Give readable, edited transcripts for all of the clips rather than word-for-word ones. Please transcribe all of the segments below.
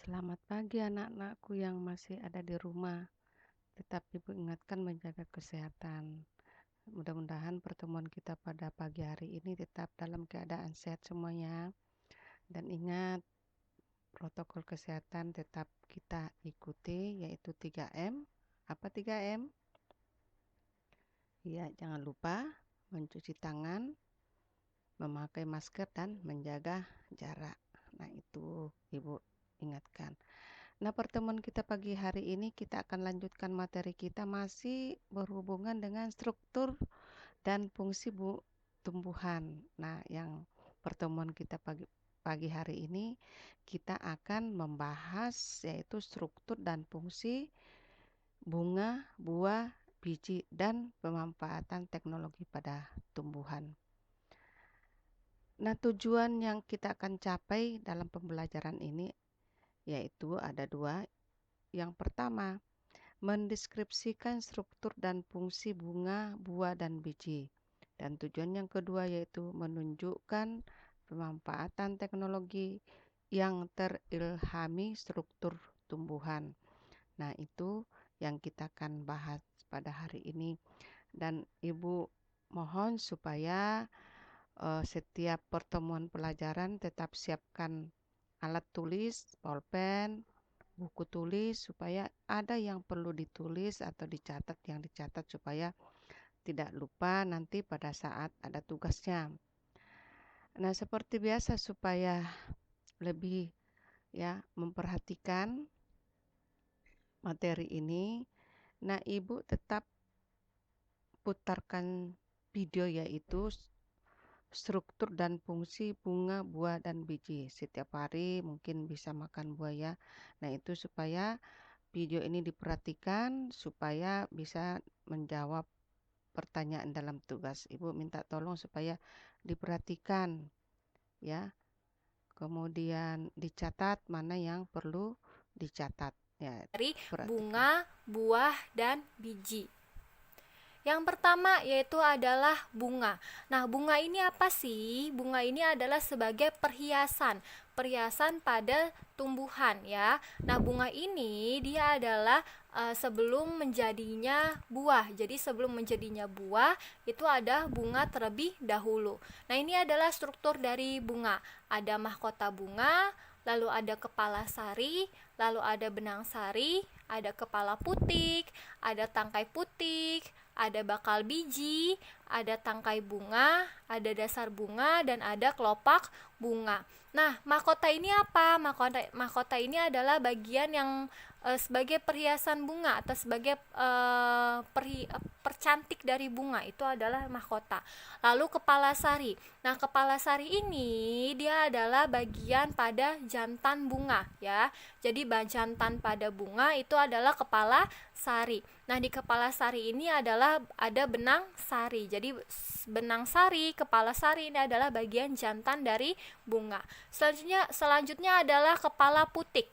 Selamat pagi anak-anakku yang masih ada di rumah. Tetap Ibu ingatkan menjaga kesehatan. Mudah-mudahan pertemuan kita pada pagi hari ini tetap dalam keadaan sehat semuanya. Dan ingat, protokol kesehatan tetap kita ikuti, yaitu 3M. Apa 3M? Ya, jangan lupa mencuci tangan, memakai masker, dan menjaga jarak. Nah, itu Ibu ingatkan. Nah, pertemuan kita pagi hari ini kita akan lanjutkan materi kita masih berhubungan dengan struktur dan fungsi tumbuhan. Nah, yang pertemuan kita pagi hari ini kita akan membahas yaitu struktur dan fungsi bunga, buah, biji, dan pemanfaatan teknologi pada tumbuhan. Nah, tujuan yang kita akan capai dalam pembelajaran ini yaitu ada dua. Yang pertama, mendeskripsikan struktur dan fungsi bunga, buah, dan biji. Dan tujuan yang kedua yaitu menunjukkan pemanfaatan teknologi yang terilhami struktur tumbuhan. Nah, itu yang kita akan bahas pada hari ini. Dan Ibu mohon supaya setiap pertemuan pelajaran tetap siapkan alat tulis, pulpen, buku tulis supaya ada yang perlu ditulis atau dicatat yang dicatat supaya tidak lupa nanti pada saat ada tugasnya. Nah, seperti biasa supaya lebih memperhatikan materi ini. Nah, Ibu tetap putarkan video yaitu struktur dan fungsi bunga, buah, dan biji. Setiap hari mungkin bisa makan buah ya. Nah, itu supaya video ini diperhatikan supaya bisa menjawab pertanyaan dalam tugas. Ibu minta tolong supaya diperhatikan ya. Kemudian dicatat mana yang perlu dicatat ya. Dari Perhatikan. bunga, buah, dan biji. Yang pertama yaitu adalah bunga. Nah, bunga ini apa sih? Bunga ini adalah sebagai perhiasan pada tumbuhan ya. Nah, bunga ini dia adalah sebelum menjadinya buah. Jadi sebelum menjadinya buah itu ada bunga terlebih dahulu. Nah, ini adalah struktur dari bunga. Ada mahkota bunga, lalu ada kepala sari, lalu ada benang sari, ada kepala putik, ada tangkai putik, ada bakal biji, ada tangkai bunga, ada dasar bunga, dan ada kelopak bunga. Nah, mahkota ini apa? Mahkota ini adalah bagian yang sebagai perhiasan bunga atau sebagai percantik dari bunga, itu adalah mahkota. Lalu kepala sari. Nah, kepala sari ini dia adalah bagian pada jantan bunga ya. Jadi jantan pada bunga itu adalah kepala sari. Nah, di kepala sari ini adalah ada benang sari. Jadi benang sari, kepala sari ini adalah bagian jantan dari bunga. Selanjutnya adalah kepala putik.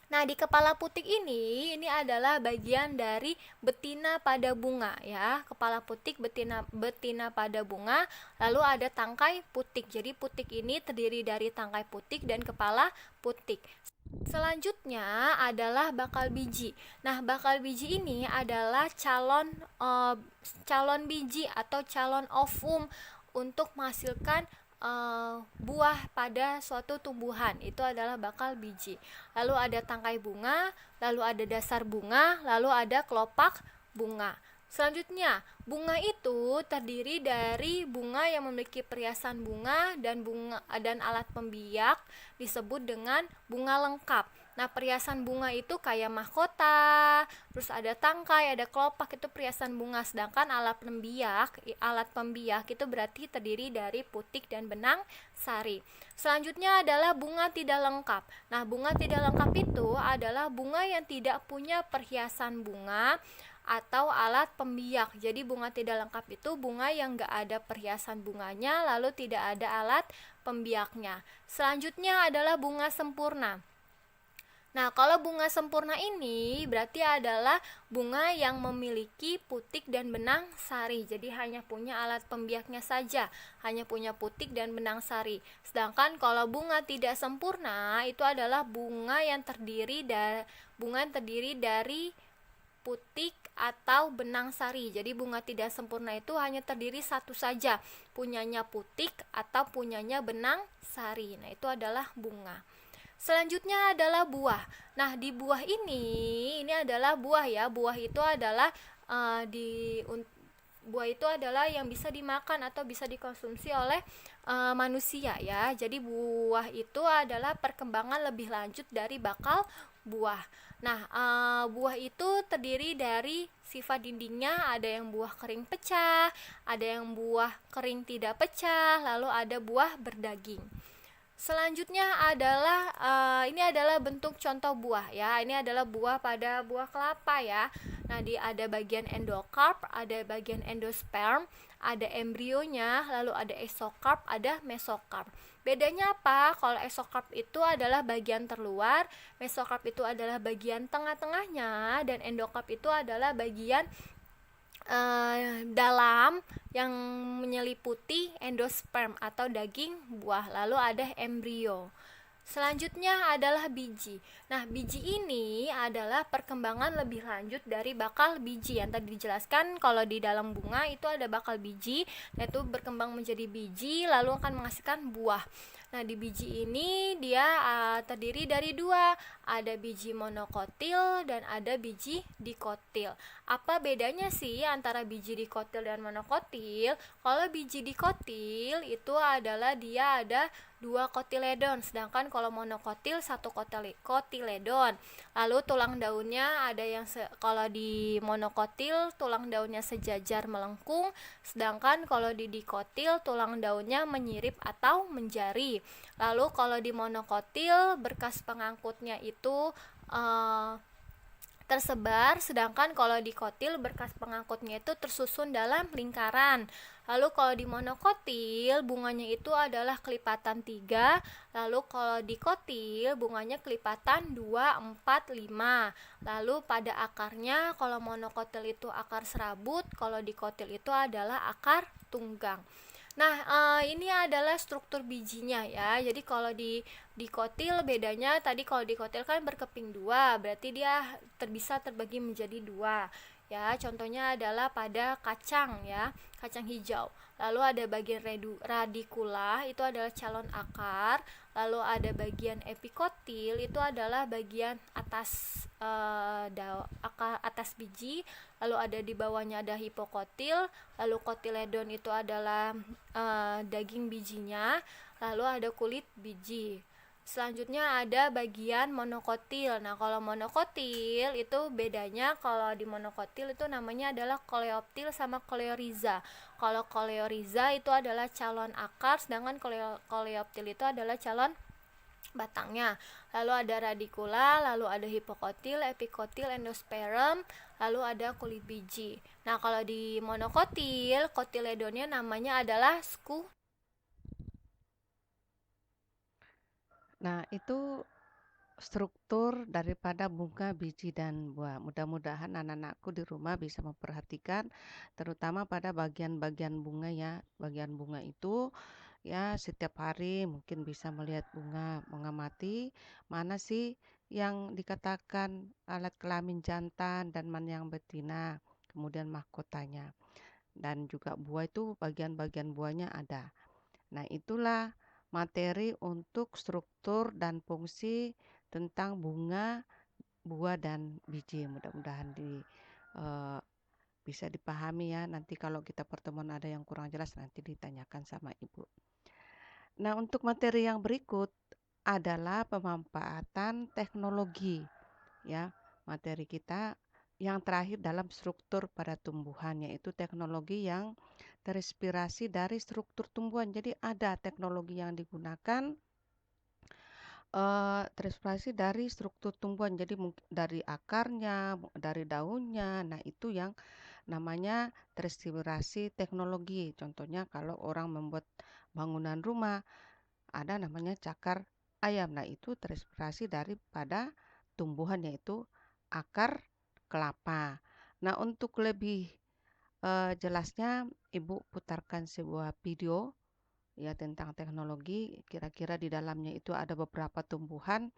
Nah, di kepala putik ini adalah bagian dari betina pada bunga ya. Kepala putik betina pada bunga, lalu ada tangkai putik. Jadi putik ini terdiri dari tangkai putik dan kepala putik. Selanjutnya adalah bakal biji. Nah, bakal biji ini adalah calon biji atau calon ovum untuk menghasilkan buah pada suatu tumbuhan. Itu adalah bakal biji. Lalu ada tangkai bunga, lalu ada dasar bunga, lalu ada kelopak bunga. Selanjutnya, bunga itu terdiri dari bunga yang memiliki perhiasan bunga dan alat pembiak disebut dengan bunga lengkap. Nah, perhiasan bunga itu kayak mahkota, terus ada tangkai, ada kelopak, itu perhiasan bunga. Sedangkan alat pembiak itu berarti terdiri dari putik dan benang sari. Selanjutnya adalah bunga tidak lengkap. Nah, bunga tidak lengkap itu adalah bunga yang tidak punya perhiasan bunga atau alat pembiak. Jadi bunga tidak lengkap itu bunga yang gak ada perhiasan bunganya, lalu tidak ada alat pembiaknya. Selanjutnya adalah bunga sempurna. Nah, kalau bunga sempurna ini berarti adalah bunga yang memiliki putik dan benang sari. Jadi hanya punya alat pembiaknya saja, hanya punya putik dan benang sari. Sedangkan kalau bunga tidak sempurna itu adalah bunga yang terdiri dari putik atau benang sari. Jadi bunga tidak sempurna itu hanya terdiri satu saja, punyanya putik atau punyanya benang sari. Nah, itu adalah bunga. Selanjutnya adalah buah. Nah, di buah ini adalah buah ya. Eh, di buah itu adalah yang bisa dimakan atau bisa dikonsumsi oleh manusia ya. Jadi buah itu adalah perkembangan lebih lanjut dari bakal buah. Nah, buah itu terdiri dari sifat dindingnya, ada yang buah kering pecah, ada yang buah kering tidak pecah, lalu ada buah berdaging. Selanjutnya adalah ini adalah bentuk contoh buah ya. Ini adalah buah pada buah kelapa ya. Nah, ada bagian endokarp, ada bagian endosperm, ada embrionya, lalu ada esokarp, ada mesokarp. Bedanya apa? Kalau esokarp itu adalah bagian terluar, mesokarp itu adalah bagian tengah-tengahnya, dan endokarp itu adalah bagian dalam yang menyeliputi endosperm atau daging buah. Lalu ada embrio. Selanjutnya adalah biji. Nah, biji ini adalah perkembangan lebih lanjut dari bakal biji yang tadi dijelaskan. Kalau di dalam bunga itu ada bakal biji, yaitu berkembang menjadi biji lalu akan menghasilkan buah. Nah, di biji ini dia terdiri dari dua, ada biji monokotil dan ada biji dikotil. Apa bedanya sih antara biji dikotil dan monokotil? Kalau biji dikotil itu adalah dia ada dua kotiledon, sedangkan kalau monokotil satu kotiledon. Lalu tulang daunnya ada yang kalau di monokotil tulang daunnya sejajar melengkung, sedangkan kalau di dikotil tulang daunnya menyirip atau menjari. Lalu kalau di monokotil berkas pengangkutnya itu tersebar, sedangkan kalau di kotil berkas pengangkutnya itu tersusun dalam lingkaran. Lalu kalau di monokotil bunganya itu adalah kelipatan 3, lalu kalau di kotil bunganya kelipatan 2, 4, 5. Lalu pada akarnya kalau monokotil itu akar serabut, kalau di kotil itu adalah akar tunggang. Nah, ini adalah struktur bijinya ya. Jadi kalau di kotil bedanya tadi, kalau di kotil kan berkeping dua, berarti dia bisa terbagi menjadi dua. Ya, contohnya adalah pada kacang ya, kacang hijau. Lalu ada bagian radikula, itu adalah calon akar. Lalu ada bagian epikotil, itu adalah bagian atas akar atas biji. Lalu ada di bawahnya ada hipokotil, lalu kotiledon itu adalah daging bijinya, lalu ada kulit biji. Selanjutnya ada bagian monokotil. Nah, kalau monokotil itu bedanya, kalau di monokotil itu namanya adalah koleoptil sama koleoriza. Kalau koleoriza itu adalah calon akar, sedangkan koleoptil itu adalah calon batangnya. Lalu ada radikula, lalu ada hipokotil, epikotil, endosperm, lalu ada kulit biji. Nah, kalau di monokotil, kotiledonnya namanya adalah Nah, itu struktur daripada bunga, biji, dan buah. Mudah-mudahan anak-anakku di rumah bisa memperhatikan terutama pada bagian-bagian bunga ya. Bagian bunga itu ya setiap hari mungkin bisa melihat bunga, mengamati mana sih yang dikatakan alat kelamin jantan dan mana yang betina, kemudian mahkotanya. Dan juga buah itu bagian-bagian buahnya ada. Nah, itulah materi untuk struktur dan fungsi tentang bunga, buah, dan biji. Mudah-mudahan eh, bisa dipahami ya. Nanti kalau kita pertemuan ada yang kurang jelas nanti ditanyakan sama Ibu. Nah, untuk materi yang berikut adalah pemanfaatan teknologi ya. Materi kita yang terakhir dalam struktur pada tumbuhan, yaitu teknologi yang terinspirasi dari struktur tumbuhan. Jadi ada teknologi yang digunakan terinspirasi dari struktur tumbuhan. Jadi dari akarnya, dari daunnya. Nah, itu yang namanya terinspirasi teknologi. Contohnya kalau orang membuat bangunan rumah, ada namanya cakar ayam. Nah, itu terinspirasi daripada tumbuhan, yaitu akar kelapa. Nah, untuk lebih jelasnya Ibu putarkan sebuah video ya tentang teknologi. Kira-kira di dalamnya itu ada beberapa tumbuhan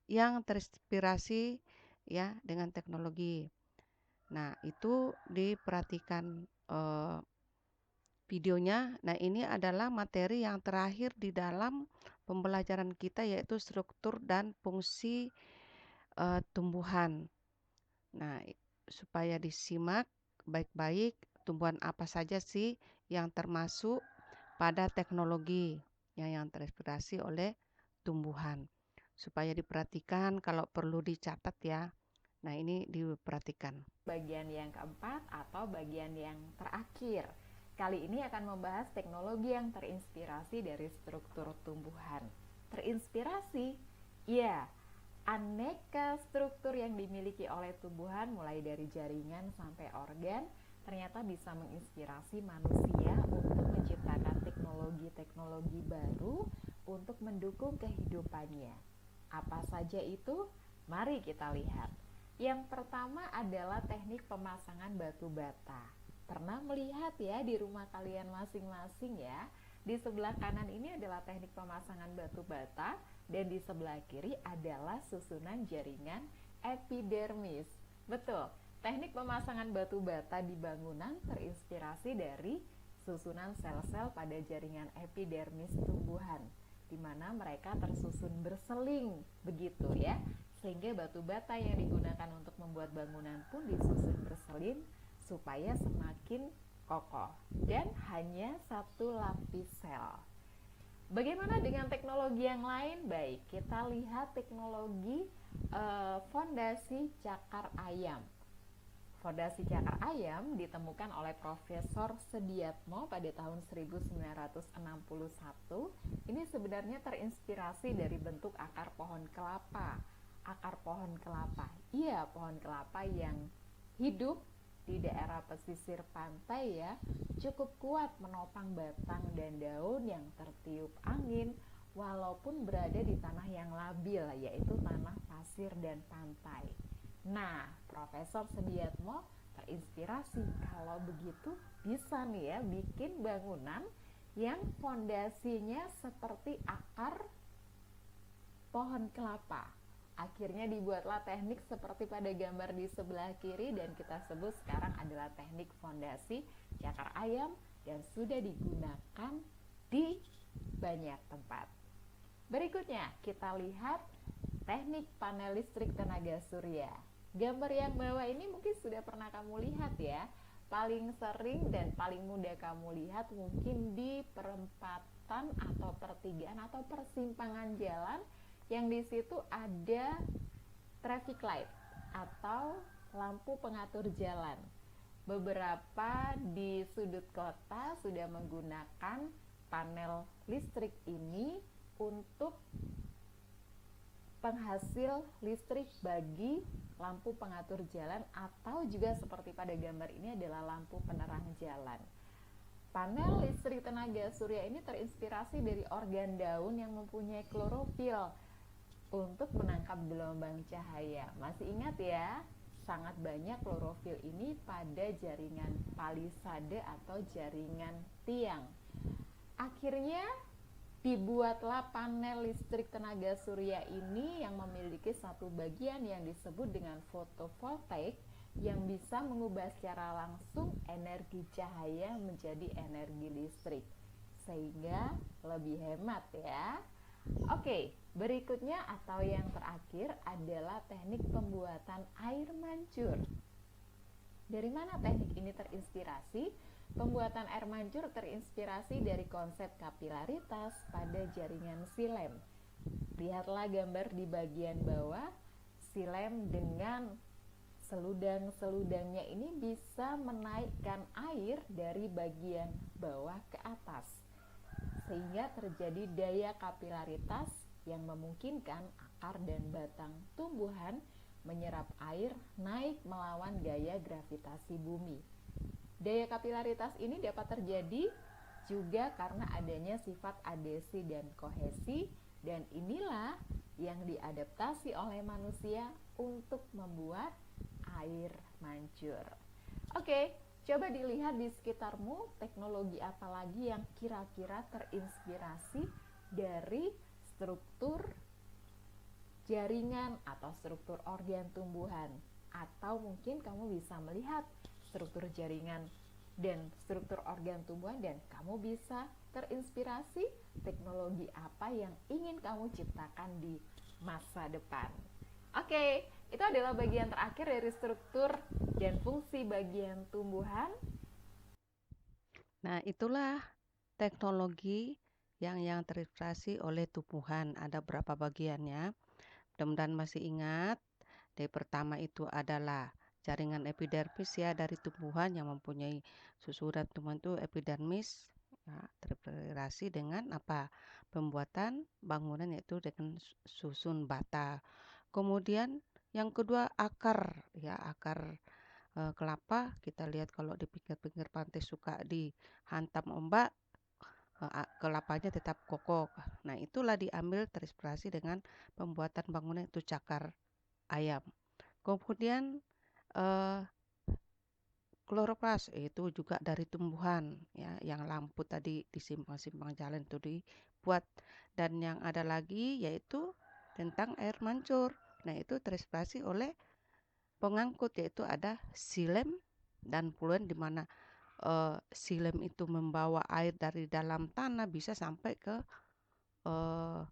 yang terinspirasi ya dengan teknologi. Nah, itu diperhatikan videonya. Nah, ini adalah materi yang terakhir di dalam pembelajaran kita, yaitu struktur dan fungsi tumbuhan. Nah, supaya disimak baik-baik tumbuhan apa saja sih yang termasuk pada teknologi yang terinspirasi oleh tumbuhan. Supaya diperhatikan, kalau perlu dicatat ya. Nah, ini diperhatikan. Bagian yang keempat atau bagian yang terakhir. Kali ini akan membahas teknologi yang terinspirasi dari struktur tumbuhan. Terinspirasi? Ya, aneka struktur yang dimiliki oleh tumbuhan mulai dari jaringan sampai organ ternyata bisa menginspirasi manusia untuk menciptakan teknologi-teknologi baru untuk mendukung kehidupannya. Apa saja itu? Mari kita lihat. Yang pertama adalah teknik pemasangan batu bata. Pernah melihat ya di rumah kalian masing-masing ya. Di sebelah kanan ini adalah teknik pemasangan batu bata dan di sebelah kiri adalah susunan jaringan epidermis. Betul, teknik pemasangan batu bata di bangunan terinspirasi dari susunan sel-sel pada jaringan epidermis tumbuhan, di mana mereka tersusun berseling, begitu ya. Sehingga batu bata yang digunakan untuk membuat bangunan pun disusun berselin supaya semakin kokoh dan hanya satu lapis sel. Bagaimana dengan teknologi yang lain? Baik, kita lihat teknologi fondasi cakar ayam. Fondasi cakar ayam ditemukan oleh Profesor Sediatmo pada tahun 1961. Ini sebenarnya terinspirasi dari bentuk akar pohon kelapa. Akar pohon kelapa, iya, pohon kelapa yang hidup di daerah pesisir pantai ya, cukup kuat menopang batang dan daun yang tertiup angin walaupun berada di tanah yang labil, yaitu tanah pasir dan pantai. Nah, Profesor Sediatmo terinspirasi, kalau begitu bisa nih ya bikin bangunan yang fondasinya seperti akar pohon kelapa. Akhirnya dibuatlah teknik seperti pada gambar di sebelah kiri dan kita sebut sekarang adalah teknik fondasi cakar ayam dan sudah digunakan di banyak tempat. Berikutnya kita lihat teknik panel listrik tenaga surya. Gambar yang bawah ini mungkin sudah pernah kamu lihat ya. Paling sering dan paling mudah kamu lihat mungkin di perempatan atau pertigaan atau persimpangan jalan yang di situ ada traffic light atau lampu pengatur jalan. Beberapa di sudut kota sudah menggunakan panel listrik ini untuk penghasil listrik bagi lampu pengatur jalan atau juga seperti pada gambar ini adalah lampu penerang jalan. Panel listrik tenaga surya ini terinspirasi dari organ daun yang mempunyai klorofil untuk menangkap gelombang cahaya. Masih ingat ya? Sangat banyak klorofil ini pada jaringan palisade atau jaringan tiang. Akhirnya dibuatlah panel listrik tenaga surya ini yang memiliki satu bagian yang disebut dengan fotovoltaik yang bisa mengubah secara langsung energi cahaya menjadi energi listrik sehingga lebih hemat ya. Oke, berikutnya atau yang terakhir adalah teknik pembuatan air mancur. Dari mana teknik ini terinspirasi? Pembuatan air mancur terinspirasi dari konsep kapilaritas pada jaringan silem. Lihatlah gambar di bagian bawah, silem dengan seludang-seludangnya ini bisa menaikkan air dari bagian bawah ke atas, sehingga terjadi daya kapilaritas yang memungkinkan akar dan batang tumbuhan menyerap air naik melawan gaya gravitasi bumi. Daya kapilaritas ini dapat terjadi juga karena adanya sifat adesi dan kohesi Dan inilah yang diadaptasi oleh manusia untuk membuat air mancur. Oke, coba dilihat di sekitarmu teknologi apa lagi yang kira-kira terinspirasi dari struktur jaringan atau struktur organ tumbuhan. Atau mungkin kamu bisa melihat struktur jaringan dan struktur organ tumbuhan dan kamu bisa terinspirasi teknologi apa yang ingin kamu ciptakan di masa depan. Oke, itu adalah bagian terakhir dari struktur dan fungsi bagian tumbuhan. Nah, itulah teknologi yang terinspirasi oleh tumbuhan. Ada berapa bagiannya? Mudah-mudahan masih ingat. Dari pertama itu adalah jaringan epidermis ya dari tumbuhan yang mempunyai susunan tumbuhan itu epidermis ya, terinspirasi dengan apa? Pembuatan bangunan yaitu dengan susun bata. Kemudian yang kedua akar ya, akar kelapa kita lihat kalau di pinggir-pinggir pantai suka dihantam ombak, kelapanya tetap kokoh. Nah, itulah diambil terinspirasi dengan pembuatan bangunan itu cakar ayam. Kemudian kloroplas itu juga dari tumbuhan ya, yang lampu tadi di simpang-simpang jalan itu dibuat. Dan yang ada lagi yaitu tentang air mancur. Nah, itu terinspirasi oleh pengangkut yaitu ada silem dan fluent di mana silem itu membawa air dari dalam tanah bisa sampai ke uh,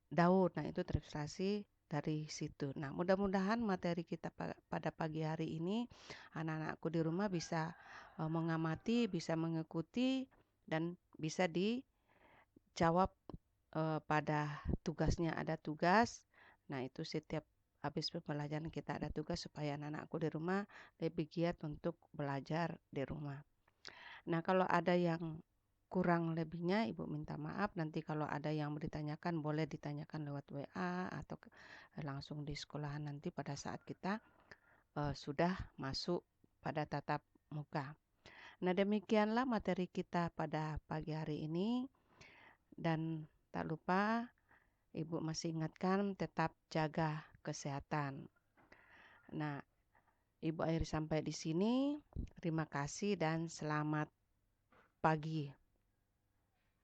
daun. Nah, itu terinspirasi dari situ. Nah, mudah-mudahan materi kita pada pagi hari ini anak-anakku di rumah bisa mengamati, bisa mengikuti dan bisa dijawab pada tugasnya. Ada tugas. Nah, itu setiap habis pembelajaran kita ada tugas supaya anak-anakku di rumah lebih giat untuk belajar di rumah. Nah, kalau ada yang kurang lebihnya Ibu minta maaf. Nanti kalau ada yang ditanyakan boleh ditanyakan lewat WA atau langsung di sekolahan nanti pada saat kita sudah masuk pada tatap muka. Nah, demikianlah materi kita pada pagi hari ini. Dan tak lupa Ibu masih ingatkan tetap jaga kesehatan. Nah, Ibu akhiri sampai di sini. Terima kasih dan selamat pagi.